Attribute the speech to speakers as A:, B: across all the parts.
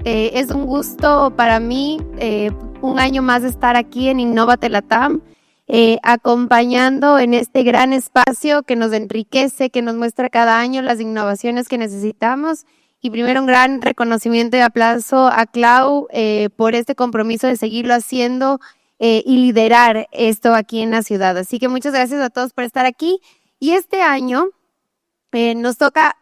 A: Es un gusto para mí un año más estar aquí en Innovate Latam, acompañando en este gran espacio que nos enriquece, que nos muestra cada año las innovaciones que necesitamos. Y primero un gran reconocimiento y aplauso a Clau por este compromiso de seguirlo haciendo y liderar esto aquí en la ciudad. Así que muchas gracias a todos por estar aquí. Y este año nos toca,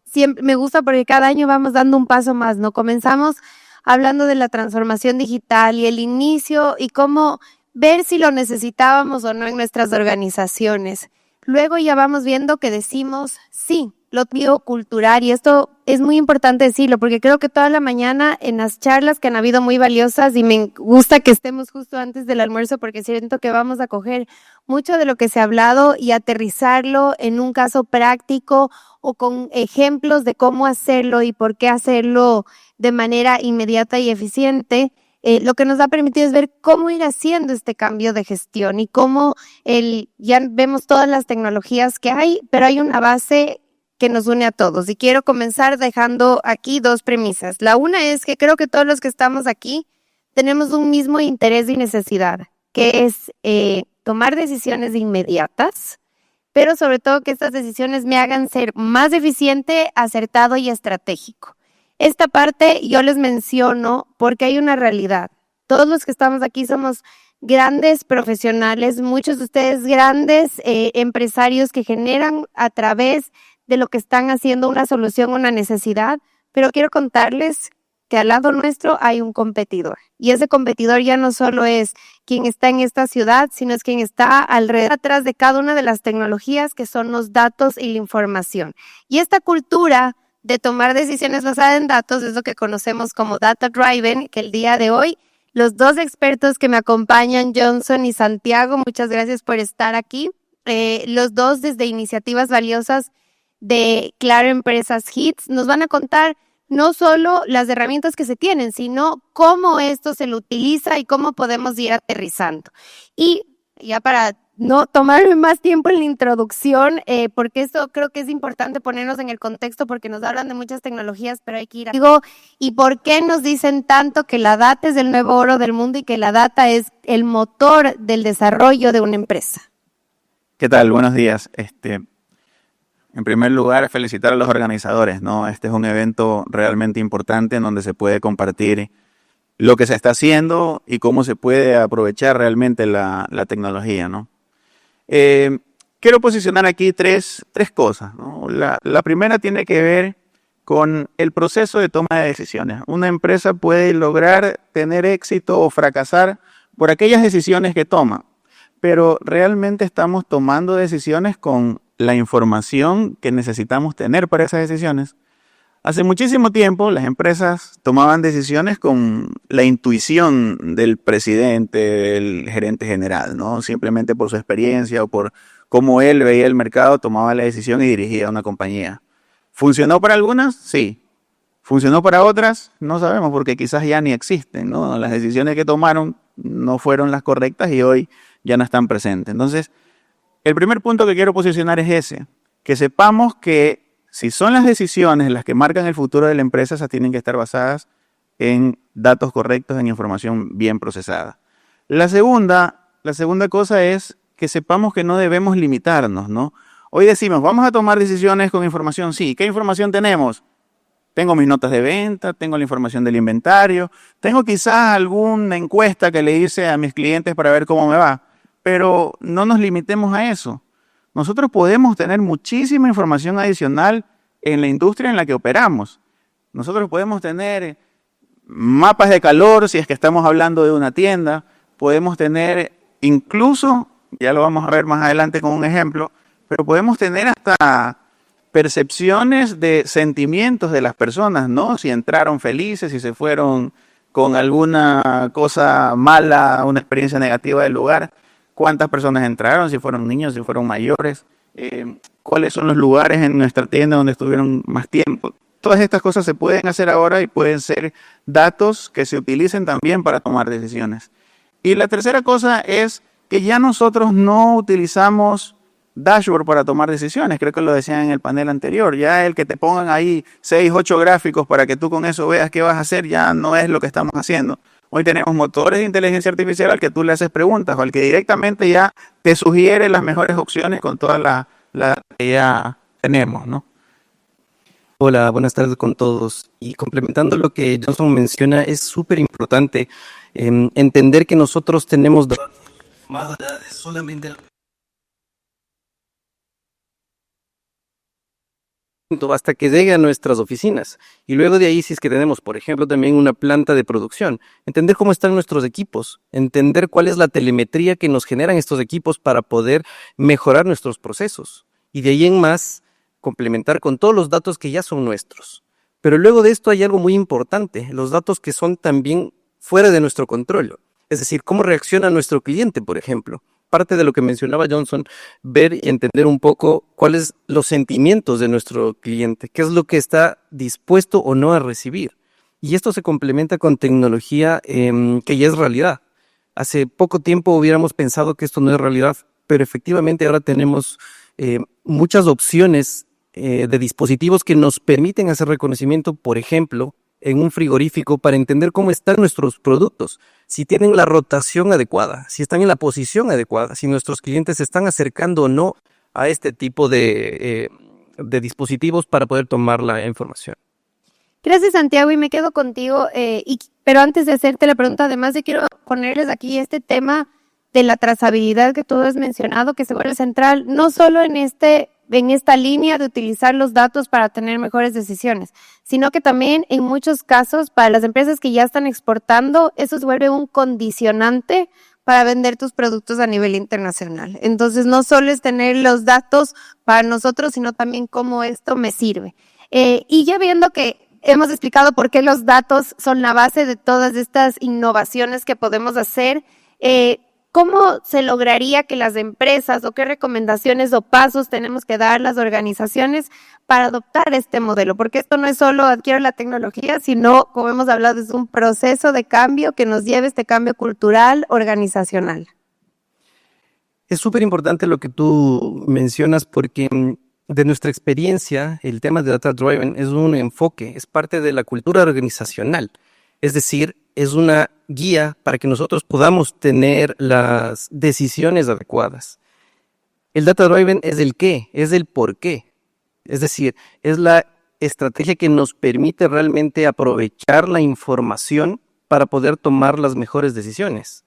A: siempre me gusta porque cada año vamos dando un paso más, ¿no? Comenzamos hablando de la transformación digital y el inicio y cómo ver si lo necesitábamos o no en nuestras organizaciones. Luego ya vamos viendo que decimos sí, lo biocultural, y esto es muy importante decirlo porque creo que toda la mañana en las charlas que han habido muy valiosas, y me gusta que estemos justo antes del almuerzo porque siento que vamos a coger mucho de lo que se ha hablado y aterrizarlo en un caso práctico o con ejemplos de cómo hacerlo y por qué hacerlo de manera inmediata y eficiente. Lo que nos ha permitido es ver cómo ir haciendo este cambio de gestión y cómo ya vemos todas las tecnologías que hay, pero hay una base que nos une a todos. Y quiero comenzar dejando aquí dos premisas. La una es que creo que todos los que estamos aquí tenemos un mismo interés y necesidad, que es tomar decisiones inmediatas, pero sobre todo que estas decisiones me hagan ser más eficiente, acertado y estratégico. Esta parte yo les menciono porque hay una realidad. Todos los que estamos aquí somos grandes profesionales, muchos de ustedes grandes empresarios que generan a través de lo que están haciendo una solución, una necesidad, pero quiero contarles que al lado nuestro hay un competidor. Y ese competidor ya no solo es quien está en esta ciudad, sino es quien está alrededor, atrás de cada una de las tecnologías que son los datos y la información. Y esta cultura de tomar decisiones basadas en datos es lo que conocemos como Data Driven, que el día de hoy los dos expertos que me acompañan, Johnson y Santiago, muchas gracias por estar aquí. Los dos desde iniciativas valiosas de Claro Empresas Hits nos van a contar no solo las herramientas que se tienen, sino cómo esto se lo utiliza y cómo podemos ir aterrizando. Y ya para no tomarme más tiempo en la introducción, porque esto creo que es importante ponernos en el contexto porque nos hablan de muchas tecnologías, pero hay que ir a... ¿Y por qué nos dicen tanto que la data es el nuevo oro del mundo y que la data es el motor del desarrollo de una empresa?
B: ¿Qué tal? Buenos días. En primer lugar, felicitar a los organizadores, ¿no? Este es un evento realmente importante en donde se puede compartir lo que se está haciendo y cómo se puede aprovechar realmente la tecnología, ¿no? Quiero posicionar aquí tres cosas, ¿no? La primera tiene que ver con el proceso de toma de decisiones. Una empresa puede lograr tener éxito o fracasar por aquellas decisiones que toma, pero realmente estamos tomando decisiones con la información que necesitamos tener para esas decisiones. Hace muchísimo tiempo las empresas tomaban decisiones con la intuición del presidente, del gerente general, ¿no? Simplemente por su experiencia o por cómo él veía el mercado, tomaba la decisión y dirigía una compañía. ¿Funcionó para algunas? Sí. ¿Funcionó para otras? No sabemos porque quizás ya ni existen, ¿no? Las decisiones que tomaron no fueron las correctas y hoy ya no están presentes. Entonces, el primer punto que quiero posicionar es ese, que sepamos que si son las decisiones las que marcan el futuro de la empresa, esas tienen que estar basadas en datos correctos, en información bien procesada. La segunda cosa es que sepamos que no debemos limitarnos, ¿no? Hoy decimos, vamos a tomar decisiones con información. Sí, ¿qué información tenemos? Tengo mis notas de venta, tengo la información del inventario, tengo quizás alguna encuesta que le hice a mis clientes para ver cómo me va. Pero no nos limitemos a eso. Nosotros podemos tener muchísima información adicional en la industria en la que operamos. Nosotros podemos tener mapas de calor si es que estamos hablando de una tienda. Podemos tener incluso, ya lo vamos a ver más adelante con un ejemplo, pero podemos tener hasta percepciones de sentimientos de las personas, ¿no? Si entraron felices, si se fueron con alguna cosa mala, una experiencia negativa del lugar. Cuántas personas entraron, si fueron niños, si fueron mayores, cuáles son los lugares en nuestra tienda donde estuvieron más tiempo. Todas estas cosas se pueden hacer ahora y pueden ser datos que se utilicen también para tomar decisiones. Y la tercera cosa es que ya nosotros no utilizamos dashboard para tomar decisiones, creo que lo decían en el panel anterior. Ya el que te pongan ahí 6, 8 gráficos para que tú con eso veas qué vas a hacer, ya no es lo que estamos haciendo. Hoy tenemos motores de inteligencia artificial al que tú le haces preguntas o al que directamente ya te sugiere las mejores opciones con toda la que ya tenemos, ¿no?
C: Hola, buenas tardes con todos. Y complementando lo que Johnson menciona, es súper importante entender que nosotros tenemos más allá de solamente hasta que llegue a nuestras oficinas. Y luego de ahí, si es que tenemos, por ejemplo, también una planta de producción, entender cómo están nuestros equipos, entender cuál es la telemetría que nos generan estos equipos para poder mejorar nuestros procesos. Y de ahí en más, complementar con todos los datos que ya son nuestros. Pero luego de esto hay algo muy importante, los datos que son también fuera de nuestro control. Es decir, cómo reacciona nuestro cliente, por ejemplo. Parte de lo que mencionaba Johnson, ver y entender un poco cuáles los sentimientos de nuestro cliente, qué es lo que está dispuesto o no a recibir. Y esto se complementa con tecnología que ya es realidad. Hace poco tiempo hubiéramos pensado que esto no es realidad, pero efectivamente ahora tenemos muchas opciones de dispositivos que nos permiten hacer reconocimiento, por ejemplo, en un frigorífico para entender cómo están nuestros productos, si tienen la rotación adecuada, si están en la posición adecuada, si nuestros clientes se están acercando o no a este tipo de dispositivos para poder tomar la información.
A: Gracias, Santiago, y me quedo contigo. Pero antes de hacerte la pregunta, además de quiero ponerles aquí este tema de la trazabilidad que tú has mencionado, que se vuelve central, no solo en esta línea de utilizar los datos para tener mejores decisiones, sino que también en muchos casos para las empresas que ya están exportando, eso se vuelve un condicionante para vender tus productos a nivel internacional. Entonces, no solo es tener los datos para nosotros, sino también cómo esto me sirve. Y ya viendo que hemos explicado por qué los datos son la base de todas estas innovaciones que podemos hacer, ¿cómo se lograría que las empresas o qué recomendaciones o pasos tenemos que dar las organizaciones para adoptar este modelo? Porque esto no es solo adquirir la tecnología, sino, como hemos hablado, es un proceso de cambio que nos lleve a este cambio cultural, organizacional.
C: Es súper importante lo que tú mencionas porque de nuestra experiencia, el tema de Data Driven es un enfoque, es parte de la cultura organizacional. Es decir, es una guía para que nosotros podamos tener las decisiones adecuadas. El Data Driven es el qué, es el por qué. Es decir, es la estrategia que nos permite realmente aprovechar la información para poder tomar las mejores decisiones.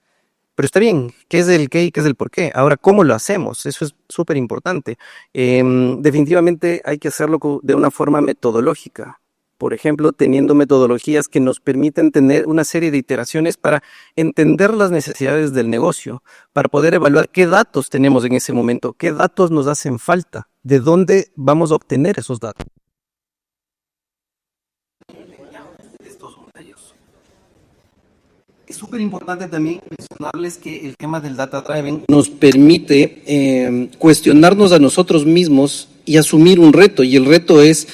C: Pero está bien, ¿qué es el qué y qué es el por qué? Ahora, ¿cómo lo hacemos? Eso es súper importante. Definitivamente hay que hacerlo de una forma metodológica. Por ejemplo, teniendo metodologías que nos permiten tener una serie de iteraciones para entender las necesidades del negocio, para poder evaluar qué datos tenemos en ese momento, qué datos nos hacen falta, de dónde vamos a obtener esos datos. Es súper importante también mencionarles que el tema del Data Driven nos permite cuestionarnos a nosotros mismos y asumir un reto, y el reto es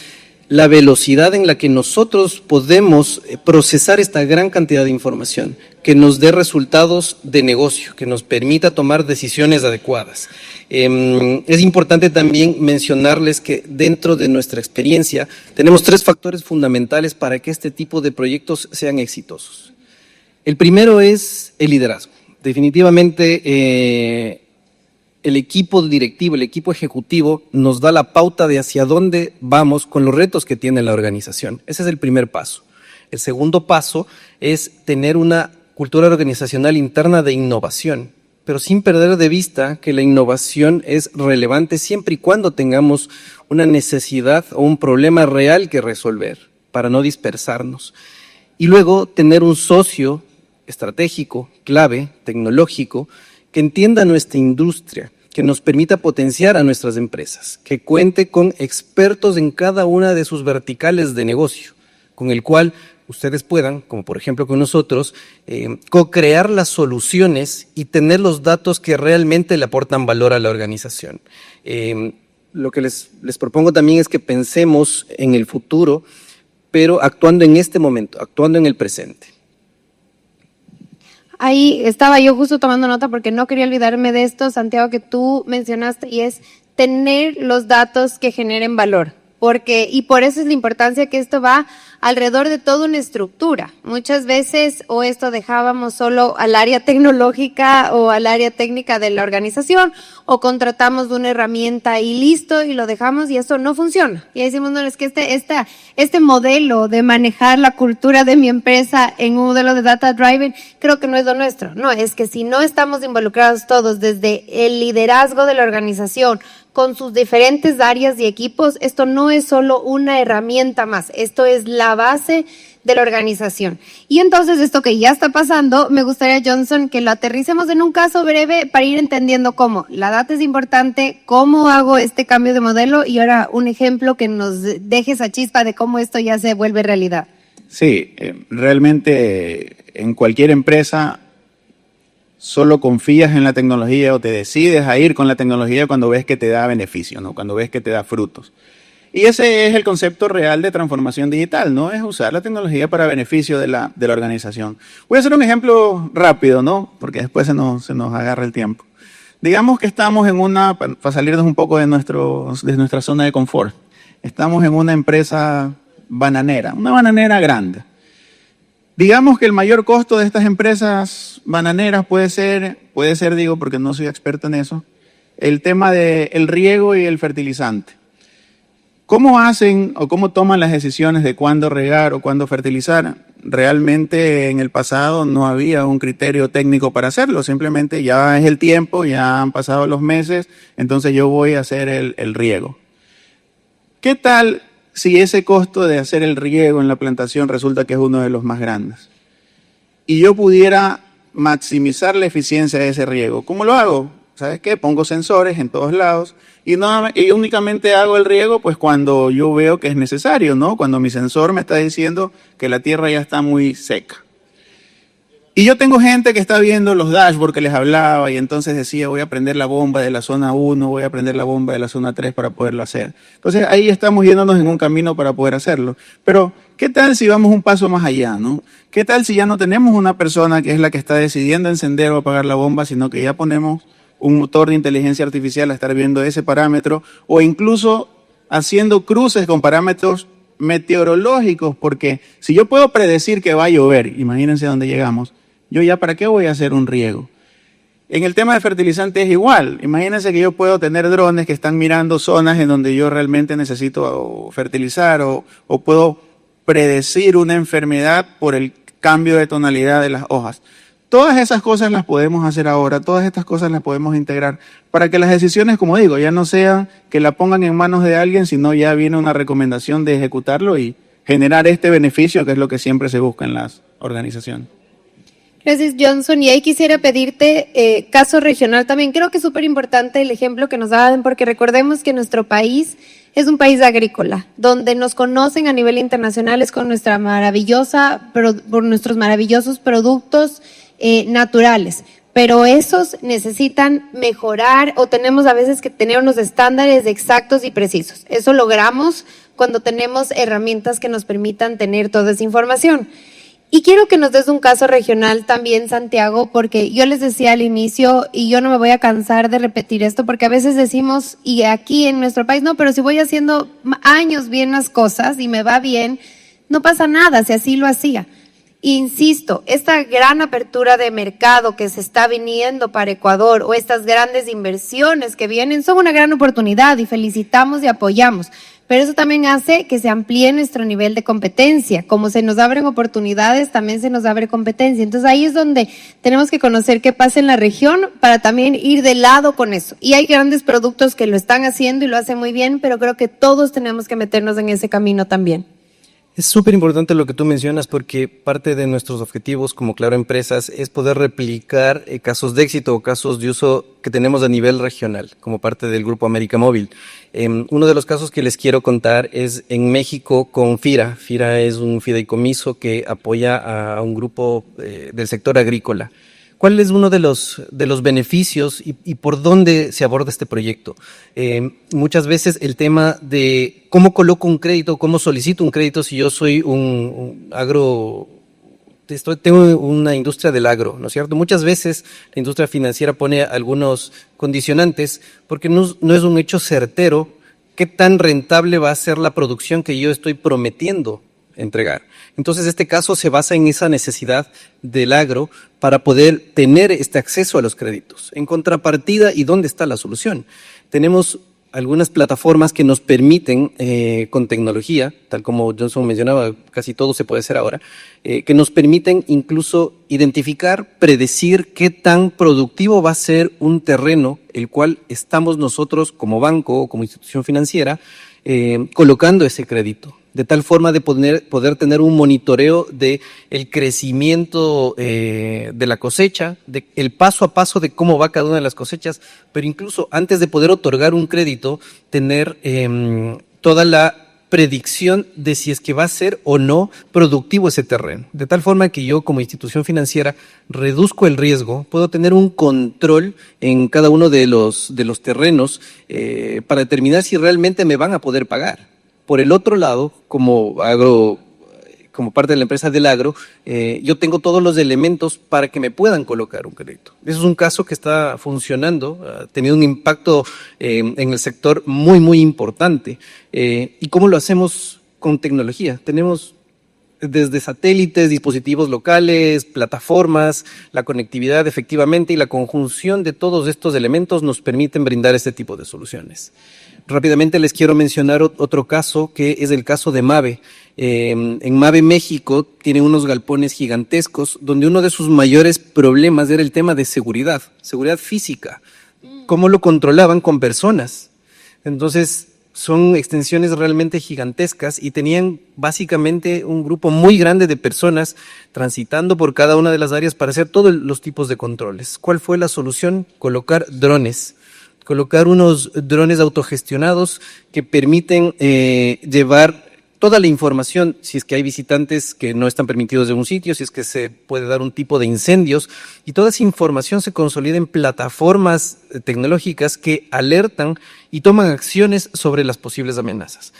C: la velocidad en la que nosotros podemos procesar esta gran cantidad de información, que nos dé resultados de negocio, que nos permita tomar decisiones adecuadas. Es importante también mencionarles que dentro de nuestra experiencia tenemos 3 factores fundamentales para que este tipo de proyectos sean exitosos. El primero es el liderazgo. Definitivamente el equipo directivo, el equipo ejecutivo nos da la pauta de hacia dónde vamos con los retos que tiene la organización. Ese es el primer paso. El segundo paso es tener una cultura organizacional interna de innovación, pero sin perder de vista que la innovación es relevante siempre y cuando tengamos una necesidad o un problema real que resolver para no dispersarnos. Y luego tener un socio estratégico, clave, tecnológico, que entienda nuestra industria, que nos permita potenciar a nuestras empresas, que cuente con expertos en cada una de sus verticales de negocio, con el cual ustedes puedan, como por ejemplo con nosotros, co-crear las soluciones y tener los datos que realmente le aportan valor a la organización. Lo que les propongo también es que pensemos en el futuro, pero actuando en este momento, actuando en el presente.
A: Ahí estaba yo justo tomando nota porque no quería olvidarme de esto, Santiago, que tú mencionaste, y es tener los datos que generen valor. Y por eso es la importancia que esto va alrededor de toda una estructura. Muchas veces o esto dejábamos solo al área tecnológica o al área técnica de la organización, o contratamos una herramienta y listo, y lo dejamos y eso no funciona. Y decimos, no, es que este modelo de manejar la cultura de mi empresa en un modelo de data driven, creo que no es lo nuestro. No, es que si no estamos involucrados todos desde el liderazgo de la organización, con sus diferentes áreas y equipos, esto no es solo una herramienta más, esto es la base de la organización. Y entonces esto que ya está pasando, me gustaría, Johnson, que lo aterricemos en un caso breve para ir entendiendo cómo la data es importante, cómo hago este cambio de modelo, y ahora un ejemplo que nos deje esa chispa de cómo esto ya se vuelve realidad.
B: Sí, realmente en cualquier empresa solo confías en la tecnología o te decides a ir con la tecnología cuando ves que te da beneficio, ¿no? Cuando ves que te da frutos. Y ese es el concepto real de transformación digital, ¿no? Es usar la tecnología para beneficio de la organización. Voy a hacer un ejemplo rápido, ¿no? Porque después se nos agarra el tiempo. Digamos que estamos para salirnos un poco de nuestra zona de confort. Estamos en una empresa bananera, una bananera grande. Digamos que el mayor costo de estas empresas bananeras puede ser, digo, porque no soy experto en eso, el tema del riego y el fertilizante. ¿Cómo hacen o cómo toman las decisiones de cuándo regar o cuándo fertilizar? Realmente en el pasado no había un criterio técnico para hacerlo, simplemente ya es el tiempo, ya han pasado los meses, entonces yo voy a hacer el riego. ¿Qué tal si ese costo de hacer el riego en la plantación resulta que es uno de los más grandes? Y yo pudiera maximizar la eficiencia de ese riego. ¿Cómo lo hago? ¿Sabes qué? Pongo sensores en todos lados y únicamente hago el riego pues cuando yo veo que es necesario, ¿no? Cuando mi sensor me está diciendo que la tierra ya está muy seca. Y yo tengo gente que está viendo los dashboards que les hablaba y entonces decía, voy a prender la bomba de la zona 1, voy a prender la bomba de la zona 3 para poderlo hacer. Entonces ahí estamos yéndonos en un camino para poder hacerlo. Pero, ¿qué tal si vamos un paso más allá, no? ¿Qué tal si ya no tenemos una persona que es la que está decidiendo encender o apagar la bomba, sino que ya ponemos un motor de inteligencia artificial a estar viendo ese parámetro, o incluso haciendo cruces con parámetros meteorológicos? Porque si yo puedo predecir que va a llover, imagínense dónde llegamos, yo ya para qué voy a hacer un riego. En el tema de fertilizante es igual. Imagínense que yo puedo tener drones que están mirando zonas en donde yo realmente necesito fertilizar, o puedo predecir una enfermedad por el cambio de tonalidad de las hojas. Todas esas cosas las podemos hacer ahora, todas estas cosas las podemos integrar para que las decisiones, como digo, ya no sean que la pongan en manos de alguien, sino ya viene una recomendación de ejecutarlo y generar este beneficio, que es lo que siempre se busca en las organizaciones.
A: Gracias, Johnson. Y ahí quisiera pedirte caso regional también. Creo que es súper importante el ejemplo que nos dan, porque recordemos que nuestro país es un país agrícola, donde nos conocen a nivel internacional es con por nuestros maravillosos productos naturales. Pero esos necesitan mejorar, o tenemos a veces que tener unos estándares exactos y precisos. Eso logramos cuando tenemos herramientas que nos permitan tener toda esa información. Y quiero que nos des un caso regional también, Santiago, porque yo les decía al inicio, y yo no me voy a cansar de repetir esto, porque a veces decimos, y aquí en nuestro país, no, pero si voy haciendo años bien las cosas y me va bien, no pasa nada, si así lo hacía. Insisto, esta gran apertura de mercado que se está viniendo para Ecuador, o estas grandes inversiones que vienen, son una gran oportunidad y felicitamos y apoyamos. Pero eso también hace que se amplíe nuestro nivel de competencia. Como se nos abren oportunidades, también se nos abre competencia. Entonces ahí es donde tenemos que conocer qué pasa en la región para también ir de lado con eso. Y hay grandes productos que lo están haciendo y lo hacen muy bien, pero creo que todos tenemos que meternos en ese camino también.
C: Es súper importante lo que tú mencionas, porque parte de nuestros objetivos como Claro Empresas es poder replicar casos de éxito o casos de uso que tenemos a nivel regional, como parte del Grupo América Móvil. Uno de los casos que les quiero contar es en México con FIRA. FIRA es un fideicomiso que apoya a un grupo del sector agrícola. ¿Cuál es uno de los beneficios y por dónde se aborda este proyecto? Muchas veces el tema de cómo coloco un crédito, cómo solicito un crédito si yo soy un tengo una industria del agro, ¿no es cierto? Muchas veces la industria financiera pone algunos condicionantes porque no es un hecho certero qué tan rentable va a ser la producción que yo estoy prometiendo entregar. Entonces, este caso se basa en esa necesidad del agro para poder tener este acceso a los créditos. En contrapartida, ¿y dónde está la solución? Tenemos algunas plataformas que nos permiten, con tecnología, tal como Johnson mencionaba, casi todo se puede hacer ahora, que nos permiten incluso identificar, predecir qué tan productivo va a ser un terreno el cual estamos nosotros como banco o como institución financiera colocando ese crédito, de tal forma de poder tener un monitoreo de el crecimiento de la cosecha, de el paso a paso de cómo va cada una de las cosechas, pero incluso antes de poder otorgar un crédito, tener toda la predicción de si es que va a ser o no productivo ese terreno, de tal forma que yo como institución financiera reduzco el riesgo, puedo tener un control en cada uno de los terrenos para determinar si realmente me van a poder pagar. Por el otro lado, como parte de la empresa del agro, yo tengo todos los elementos para que me puedan colocar un crédito. Eso es un caso que está funcionando, ha tenido un impacto en el sector muy, muy importante. ¿Y cómo lo hacemos con tecnología? Tenemos desde satélites, dispositivos locales, plataformas, la conectividad efectivamente y la conjunción de todos estos elementos nos permiten brindar este tipo de soluciones. Rápidamente les quiero mencionar otro caso que es el caso de Mave. En Mave México tienen unos galpones gigantescos donde uno de sus mayores problemas era el tema de seguridad física. ¿Cómo lo controlaban? Con personas. Entonces son extensiones realmente gigantescas y tenían básicamente un grupo muy grande de personas transitando por cada una de las áreas para hacer todos los tipos de controles. ¿Cuál fue la solución? Colocar drones. Colocar unos drones autogestionados que permiten llevar toda la información, si es que hay visitantes que no están permitidos de un sitio, si es que se puede dar un tipo de incendios, y toda esa información se consolida en plataformas tecnológicas que alertan y toman acciones sobre las posibles amenazas.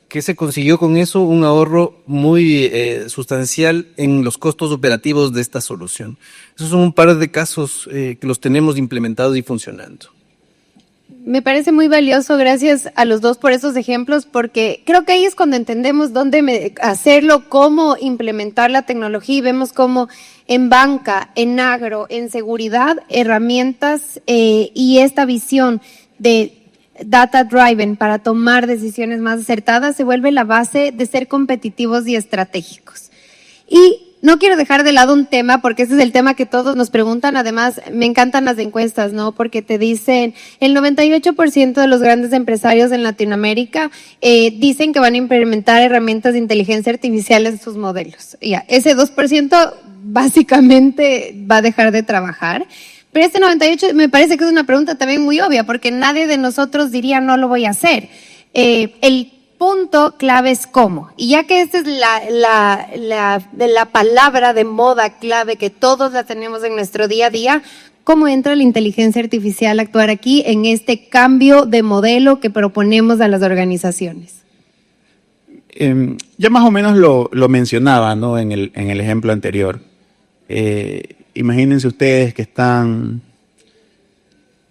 C: ¿Qué se consiguió con eso? Un ahorro muy sustancial en los costos operativos de esta solución. Esos son un par de casos que los tenemos implementados y funcionando.
A: Me parece muy valioso, gracias a los dos por esos ejemplos, porque creo que ahí es cuando entendemos dónde hacerlo, cómo implementar la tecnología y vemos cómo en banca, en agro, en seguridad, herramientas y esta visión de data driven para tomar decisiones más acertadas se vuelve la base de ser competitivos y estratégicos. Y no quiero dejar de lado un tema, porque ese es el tema que todos nos preguntan. Además, me encantan las encuestas, ¿no? Porque te dicen, el 98% de los grandes empresarios en Latinoamérica dicen que van a implementar herramientas de inteligencia artificial en sus modelos. Ya, ese 2% básicamente va a dejar de trabajar. Pero este 98% me parece que es una pregunta también muy obvia, porque nadie de nosotros diría no lo voy a hacer. El punto clave es cómo. Y ya que esta es la palabra de moda clave que todos la tenemos en nuestro día a día, ¿cómo entra la inteligencia artificial a actuar aquí en este cambio de modelo que proponemos a las organizaciones?
B: Ya más o menos lo mencionaba, ¿no? en el ejemplo anterior. Imagínense ustedes que están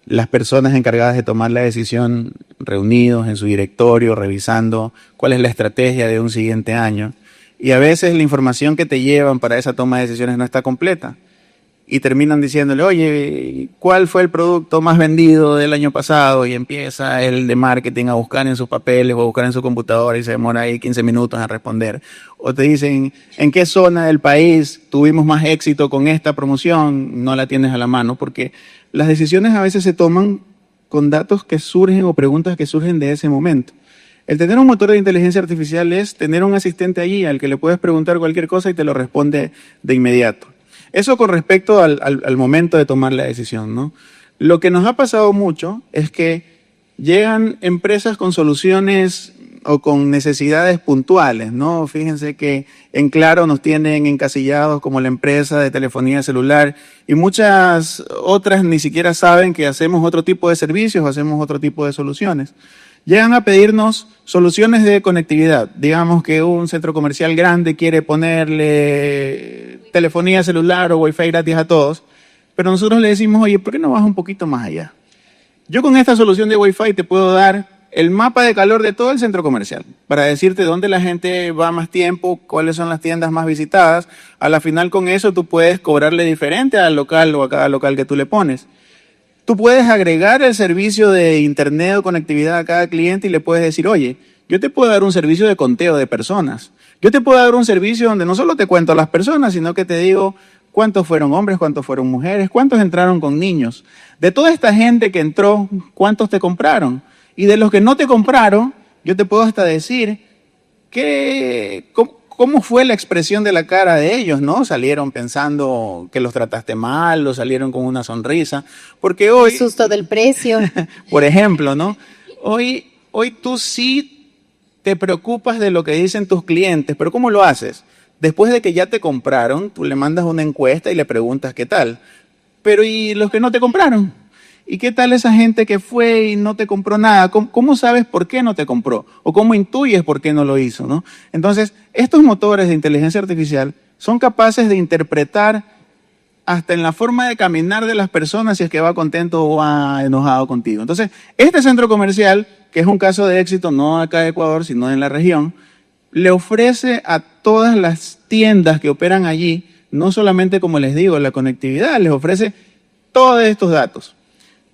B: las personas encargadas de tomar la decisión reunidos en su directorio, revisando cuál es la estrategia de un siguiente año. Y a veces la información que te llevan para esa toma de decisiones no está completa. Y terminan diciéndole, oye, ¿cuál fue el producto más vendido del año pasado? Y empieza el de marketing a buscar en sus papeles o a buscar en su computadora y se demora ahí 15 minutos a responder. O te dicen, ¿en qué zona del país tuvimos más éxito con esta promoción? No la tienes a la mano, porque las decisiones a veces se toman con datos que surgen o preguntas que surgen de ese momento. El tener un motor de inteligencia artificial es tener un asistente allí al que le puedes preguntar cualquier cosa y te lo responde de inmediato. Eso con respecto al momento de tomar la decisión, ¿no? Lo que nos ha pasado mucho es que llegan empresas con soluciones o con necesidades puntuales, ¿no? Fíjense que en Claro nos tienen encasillados como la empresa de telefonía celular y muchas otras ni siquiera saben que hacemos otro tipo de servicios, hacemos otro tipo de soluciones. Llegan a pedirnos soluciones de conectividad. Digamos que un centro comercial grande quiere ponerle telefonía celular o wifi gratis a todos, pero nosotros le decimos, oye, ¿por qué no vas un poquito más allá? Yo con esta solución de wifi te puedo dar el mapa de calor de todo el centro comercial para decirte dónde la gente va más tiempo, cuáles son las tiendas más visitadas. A la final con eso tú puedes cobrarle diferente al local o a cada local que tú le pones. Tú puedes agregar el servicio de internet o conectividad a cada cliente y le puedes decir, oye, yo te puedo dar un servicio de conteo de personas. Yo te puedo dar un servicio donde no solo te cuento a las personas, sino que te digo cuántos fueron hombres, cuántos fueron mujeres, cuántos entraron con niños. De toda esta gente que entró, ¿cuántos te compraron? Y de los que no te compraron, yo te puedo hasta decir cómo fue la expresión de la cara de ellos, ¿no? Salieron pensando que los trataste mal, o salieron con una sonrisa. Porque hoy...
A: El susto del precio.
B: Por ejemplo, ¿no? Hoy tú sí te preocupas de lo que dicen tus clientes, pero ¿cómo lo haces? Después de que ya te compraron, tú le mandas una encuesta y le preguntas qué tal. Pero ¿y los que no te compraron? ¿Y qué tal esa gente que fue y no te compró nada? ¿Cómo sabes por qué no te compró? ¿O cómo intuyes por qué no lo hizo, ¿no? Entonces, estos motores de inteligencia artificial son capaces de interpretar hasta en la forma de caminar de las personas si es que va contento o va enojado contigo. Entonces, este centro comercial, que es un caso de éxito no acá de Ecuador, sino en la región, le ofrece a todas las tiendas que operan allí, no solamente, como les digo, la conectividad, les ofrece todos estos datos.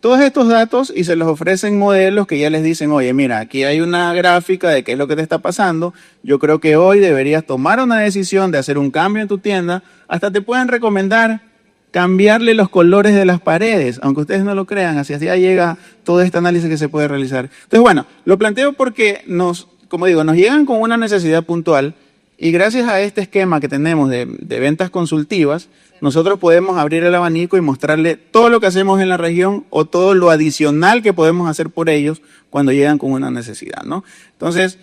B: Todos estos datos y se los ofrecen modelos que ya les dicen, oye, mira, aquí hay una gráfica de qué es lo que te está pasando. Yo creo que hoy deberías tomar una decisión de hacer un cambio en tu tienda. Hasta te pueden recomendar cambiarle los colores de las paredes, aunque ustedes no lo crean, hacia allá llega todo este análisis que se puede realizar. Entonces, bueno, lo planteo porque como digo, nos llegan con una necesidad puntual y gracias a este esquema que tenemos de ventas consultivas, nosotros podemos abrir el abanico y mostrarle todo lo que hacemos en la región o todo lo adicional que podemos hacer por ellos cuando llegan con una necesidad, ¿no? Entonces,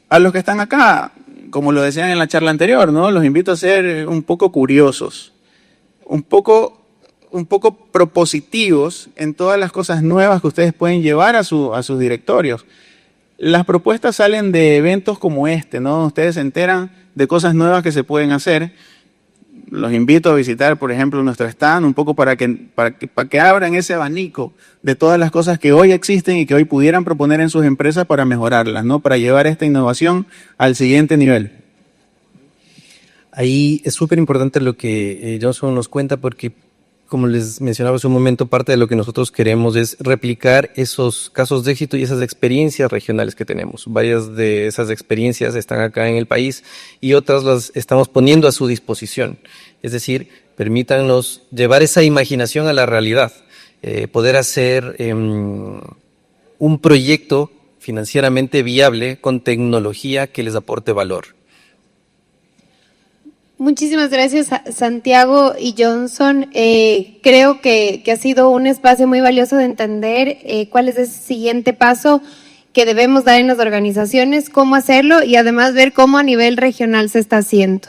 B: a los que están acá, como lo decían en la charla anterior, ¿no? Los invito a ser un poco curiosos, un poco propositivos en todas las cosas nuevas que ustedes pueden llevar a sus directorios. Las propuestas salen de eventos como este, ¿no? Ustedes se enteran de cosas nuevas que se pueden hacer. Los invito a visitar, por ejemplo, nuestro stand, un poco para que abran ese abanico de todas las cosas que hoy existen y que hoy pudieran proponer en sus empresas para mejorarlas, ¿no? Para llevar esta innovación al siguiente nivel.
C: Ahí es súper importante lo que Johnson nos cuenta porque, como les mencionaba hace un momento, parte de lo que nosotros queremos es replicar esos casos de éxito y esas experiencias regionales que tenemos. Varias de esas experiencias están acá en el país y otras las estamos poniendo a su disposición. Es decir, permítanos llevar esa imaginación a la realidad, poder hacer un proyecto financieramente viable con tecnología que les aporte valor.
A: Muchísimas gracias, Santiago y Johnson. Creo que ha sido un espacio muy valioso de entender cuál es ese siguiente paso que debemos dar en las organizaciones, cómo hacerlo y además ver cómo a nivel regional se está haciendo.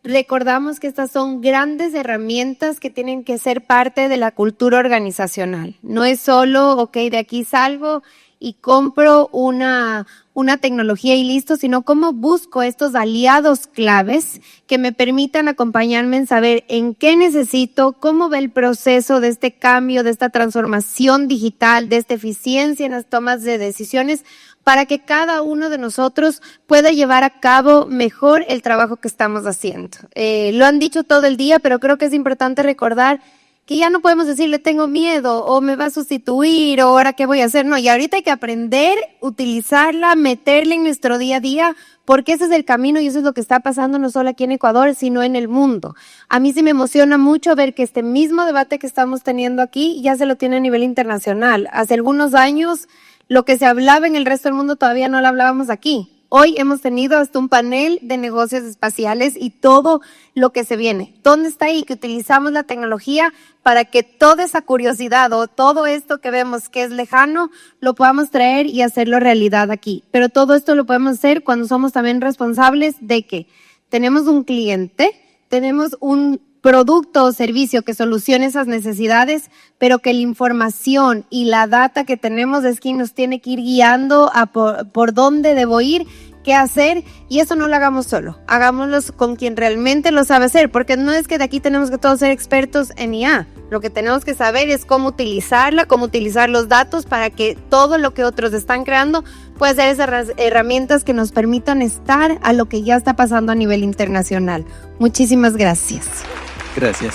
A: Recordamos que estas son grandes herramientas que tienen que ser parte de la cultura organizacional. No es solo, ok, de aquí salgo y compro una tecnología y listo, sino cómo busco estos aliados claves que me permitan acompañarme en saber en qué necesito, cómo va el proceso de este cambio, de esta transformación digital, de esta eficiencia en las tomas de decisiones, para que cada uno de nosotros pueda llevar a cabo mejor el trabajo que estamos haciendo. Lo han dicho todo el día, pero creo que es importante recordar que ya no podemos decirle tengo miedo o me va a sustituir o ahora qué voy a hacer. No, y ahorita hay que aprender, utilizarla, meterla en nuestro día a día, porque ese es el camino y eso es lo que está pasando no solo aquí en Ecuador, sino en el mundo. A mí sí me emociona mucho ver que este mismo debate que estamos teniendo aquí ya se lo tiene a nivel internacional. Hace algunos años lo que se hablaba en el resto del mundo todavía no lo hablábamos aquí. Hoy hemos tenido hasta un panel de negocios espaciales y todo lo que se viene. ¿Dónde está ahí? Que utilizamos la tecnología para que toda esa curiosidad o todo esto que vemos que es lejano, lo podamos traer y hacerlo realidad aquí. Pero todo esto lo podemos hacer cuando somos también responsables de que tenemos un cliente, tenemos un producto o servicio que solucione esas necesidades, pero que la información y la data que tenemos es quien nos tiene que ir guiando a por dónde debo ir, qué hacer, y eso no lo hagamos solo, hagámoslo con quien realmente lo sabe hacer, porque no es que de aquí tenemos que todos ser expertos en IA, lo que tenemos que saber es cómo utilizarla, cómo utilizar los datos para que todo lo que otros están creando pueda ser esas herramientas que nos permitan estar a lo que ya está pasando a nivel internacional. Muchísimas gracias.
C: Gracias.